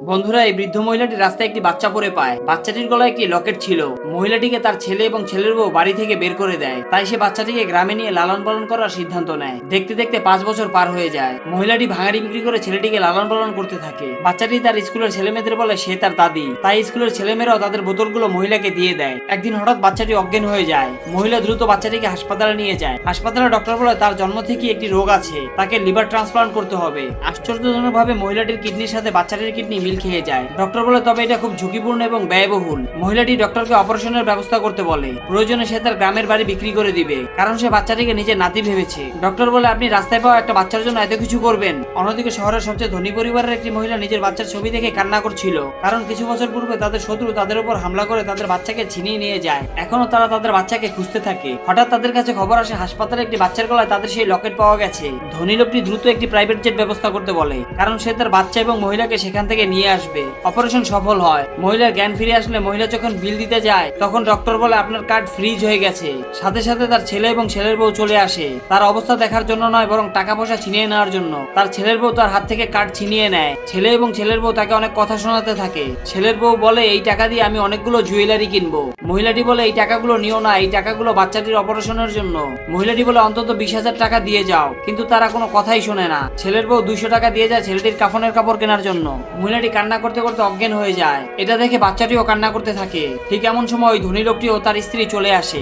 বন্ধুরা, এই বৃদ্ধ মহিলাটি রাস্তায় একটি বাচ্চা পড়ে পায়। বাচ্চাটির গলায় একটি লকেট ছিল। মহিলাটিকে তার ছেলে এবং ছেলের বউ বাড়ি থেকে বের করে দেয়। তাই সে বাচ্চাটিকে গ্রামে নিয়ে লালন পালন করার সিদ্ধান্ত নেয়। দেখতে দেখতে 5 বছর পার হয়ে যায়। মহিলাটি ভাঙাড়ি বিক্রি করে ছেলেটিকে লালন পালন করতে থাকে। বাচ্চাটি তার স্কুলের ছেলেমেয়েদের বলে সে তার দাদি। তাই স্কুলের ছেলেমেয়েরাও তাদের বোতলগুলো মহিলাকে দিয়ে দেয়। একদিন হঠাৎ বাচ্চাটি অজ্ঞান হয়ে যায়। মহিলা দ্রুত বাচ্চাটিকে হাসপাতালে নিয়ে যায়। হাসপাতালে ডক্টর বলে তার জন্ম থেকে একটি রোগ আছে, তাকে লিভার ট্রান্সপ্লান্ট করতে হবে। আশ্চর্যজনকভাবে মহিলাটির কিডনির সাথে বাচ্চাটির কিডনি মিল খেয়ে যায়। ডক্টর বলে তবে এটা খুব ঝুঁকিপূর্ণ এবং ব্যয়বহুল। মহিলাটি ডক্টরকে অপারেশনের ব্যবস্থা করতে বলে। প্রয়োজনে সে তার গ্রামের বাড়ি বিক্রি করে দিবে, কারণ সে বাচ্চাটিকে নিজের নাতি ভেবেছে। ডক্টর বলে আপনি রাস্তায় পাওয়া একটা বাচ্চার জন্য এত কিছু করবেন। অন্যদিকে শহরের সবচেয়ে ধনী পরিবারের একটি মহিলা নিজের বাচ্চার ছবি দেখে কান্না করছিল, কারণ কিছু বছর পূর্বে তাদের শত্রু তাদের উপর হামলা করে তাদের বাচ্চাকে ছিনিয়ে নিয়ে যায়। এখনো তারা তাদের বাচ্চাকে খুঁজতে থাকে। হঠাৎ তাদের কাছে খবর আসে হাসপাতালে একটি বাচ্চার গলায় তাদের সেই লকেট পাওয়া গেছে। ধনী লোকটি দ্রুত একটি প্রাইভেট জেট ব্যবস্থা করতে বলে, কারণ সে তার বাচ্চা এবং মহিলাকে সেখান থেকে নিয়ে আসবে। অপারেশন সফল হয়। মহিলার জ্ঞান ফিরে আসলে মহিলা যখন বিল দিতে যায়, তখন ডক্টর বলে আপনার কার্ড ফ্রিজ হয়ে গেছে। সাথে সাথে তার ছেলে এবং ছেলের বউ চলে আসে। তার অবস্থা দেখার জন্য নয়, বরং টাকা পয়সা ছিনিয়ে নেওয়ার জন্য। তার ছেলের বউ তার হাত থেকে কার্ড ছিনিয়ে নেয়। ছেলে এবং ছেলের বউ তাকে অনেক কথা শোনাতে থাকে। ছেলের বউ বলে এই টাকা দিয়ে আমি অনেকগুলো জুয়েলারি কিনবো। মহিলাটি বলে এই টাকাগুলো নিও না, এই টাকাগুলো বাচ্চাটির অপারেশনের জন্য। মহিলাটি বলে অন্তত 20,000 টাকা দিয়ে যাও, কিন্তু তারা কোনো কথাই শোনে না। ছেলের বউ 200 টাকা দিয়ে যায় ছেলেটির কাফনের কাপড় কেনার জন্য। মহিলাটি কান্না করতে করতে অজ্ঞান হয়ে যায়। এটা দেখে বাচ্চাটিও কান্না করতে থাকে। ঠিক এমন সময় ওই ধনী লোকটি ও তার স্ত্রী চলে আসে।